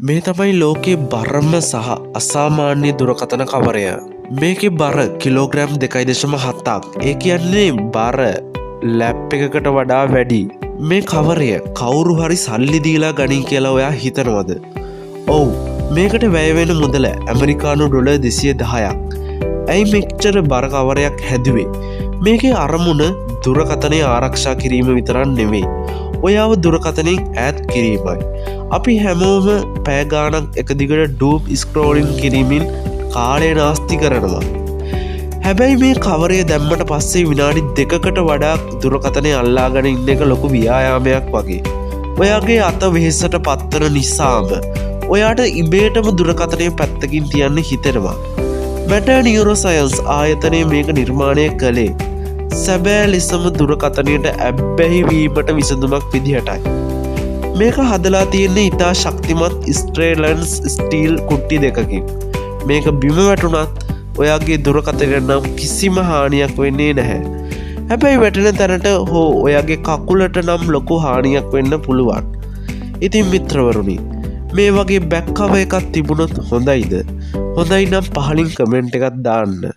මේ තමයි ලෝකයේ බරම සහ අසාමාන්‍ය දුරකථන කවරය. මේකේ බර කිලෝග්‍රෑම් 2.7ක්. ඒ කියන්නේ බර ලැප් එකකට වඩා වැඩි. මේ කවරය කවුරු හරි සල්ලි දීලා ගනී කියලා ඔයා හිතනවද? ඔව්, මේකට වැය වෙන මුදල ඇමරිකානු ඩොලර් 210ක්. ඇයි මෙච්චර බර කවරයක් හැදුවේ? මේකේ අරමුණ දුරකථනය ආරක්ෂා කිරීම විතරක් නෙවෙයි. ඔයාව දුරකථනයෙන් ඈත් කිරීමයි. අපි හැමෝම පැය ගාණක් එක දිගට ඩූම් ස්ක්‍රෝලින් කිරීමෙන් කාලය නාස්ති කරනවා. හැබැයි මේ කවරය දැම්මට පස්සේ විනාඩි 2කට වඩා දුරකථනය අල්ලාගෙන ඉන්න එක ලොකු ව්‍යායාමයක් වගේ. ඔයාගේ අත වෙහෙසට පත්වන නිසාම ඔයාට ඉබේටම දුරකථනය පැත්තකින් තියන්න හිතෙනවා. මැටර් නියුරෝසයන්ස් ආයතනය මේක නිර්මාණය කළේ සැබෑ ලෙසම දුරකථනයට ඇබ්බැහි වීමට විසඳුමක් විදිහටයි. මේක හදලා තියෙන්නේ ඉතා ශක්තිමත් ස්ට්‍රේලන්ස් ස්ටීල් කුට්ටි දෙකකින්. මේක බිම වැටුණත් ඔයාගේ දුරකථනයට නම් කිසිම හානියක් වෙන්නේ නැහැ. හැබැයි වැටෙන තැනට හෝ ඔයාගේ කකුලට නම් ලොකු හානියක් වෙන්න පුළුවන්. ඉතින් මිත්‍රවරුනි, මේ වගේ බැක් කවර් එකක් තිබුණොත් හොඳයිද? හොඳයි නම් පහලින් කමෙන්ට් එකක් දාන්න.